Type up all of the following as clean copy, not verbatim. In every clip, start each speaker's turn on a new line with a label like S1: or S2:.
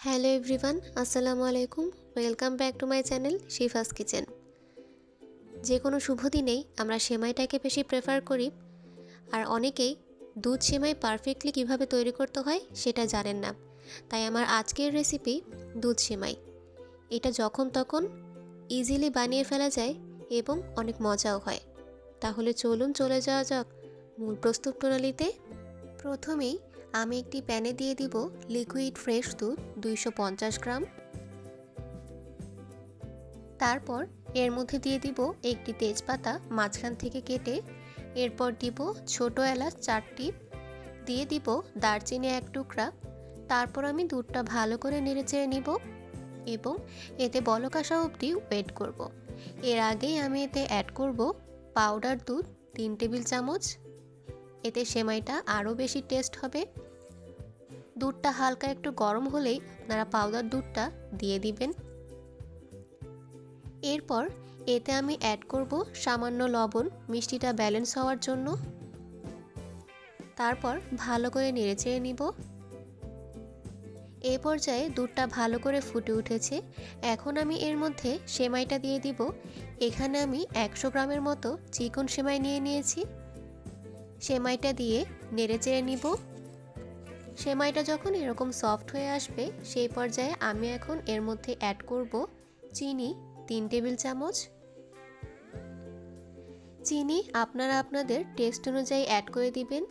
S1: Hello everyone, আসসালামু আলাইকুম। Welcome back to my channel Shifa's kitchen. যে কোনো শুভ দিনেই আমরা সেমাইটাকে বেশি প্রেফার করি, আর অনেকেই দুধ সেমাই পারফেক্টলি কিভাবে তৈরি করতে হয় সেটা জানেন না। তাই আমার আজকের রেসিপি দুধ সেমাই। এটা যখন তখন ইজিলি বানিয়ে ফেলা যায় এবং অনেক মজাও হয়। তাহলে চলুন চলে যাওয়া যাক মূল প্রস্তুত প্রণালীতে। প্রথমেই আমি একটি প্যানে দিয়ে দিব লিকুইড ফ্রেশ দুধ 250 গ্রাম। তারপর এর মধ্যে দিয়ে দিব একটি তেজপাতা মাঝখান থেকে কেটে, এরপর দিব ছোট এলাচ 4টি, দিয়ে দিব দারচিনি 1 টুকরা। তারপর আমি দুধটা ভালো করে নেড়েচেড়ে নিব এবং এতে বলক আসা অবধি ওয়েট করব। এর আগেই আমি এতে অ্যাড করব পাউডার দুধ 3 টেবিল চামচ। এতে সেমাইটা আরও বেশি টেস্ট হবে। দুধটা হালকা একটু গরম হলেই আপনারা পাউডার দুধটা দিয়ে দিবেন। এরপর এতে আমি অ্যাড করব সামান্য লবণ, মিষ্টিটা ব্যালেন্স হওয়ার জন্য। তারপর ভালো করে নেড়েচেড়ে নিব। এই পর্যায়ে দুধটা ভালো করে ফুটে উঠেছে। এখন আমি এর মধ্যে সেমাইটা দিয়ে দিব। এখানে আমি 100 গ্রামের মতো চিকন সেমাই নিয়েছি। সেমাইটা দিয়ে নেড়েচেড়ে নিব। সেমাইটা যখন এরকম সফট হয়ে আসবে সেই পর্যায়ে আমি এখন এর মধ্যে অ্যাড করব চিনি 3 টেবিল চামচ। চিনি আপনারা আপনাদের টেস্ট অনুযায়ী অ্যাড করে দিবেন।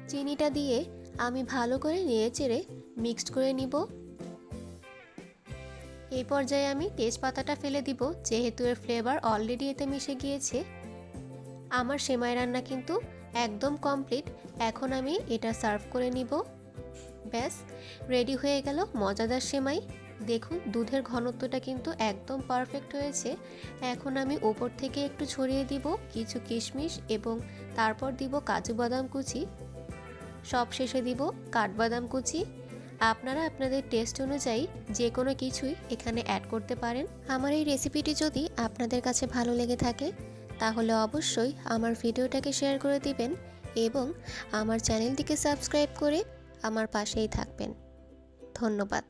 S1: চিনিটা দিয়ে আমি ভালো করে নেড়েচেড়ে মিক্সড করে নিব। এই পর্যায়ে আমি তেজপাতাটা ফেলে দিব, যেহেতু এর ফ্লেভার অলরেডি এতে মিশে গিয়েছে। আমার সেমাই রান্না কিন্তু একদম কমপ্লিট। এখন আমি এটা সার্ভ করে নিব। ব্যাস, রেডি হয়ে গেল মজাদার সেমাই। দেখুন দুধের ঘনত্বটা কিন্তু একদম পারফেক্ট হয়েছে। এখন আমি উপর থেকে একটু ছড়িয়ে দিব কিছু কিশমিশ এবং তারপর দিব কাজু বাদাম কুচি। সব শেষে দিব কাঠবাদাম কুচি। আপনারা আপনাদের টেস্ট অনুযায়ী যে কোনো কিছুই এখানে অ্যাড করতে পারেন। আমার এই রেসিপিটি যদি আপনাদের কাছে ভালো লেগে থাকে তাহলে অবশ্যই আমার ভিডিওটাকে শেয়ার করে দিবেন এবং আমার চ্যানেলটিকে সাবস্ক্রাইব করে আমার পাশেই থাকবেন। ধন্যবাদ।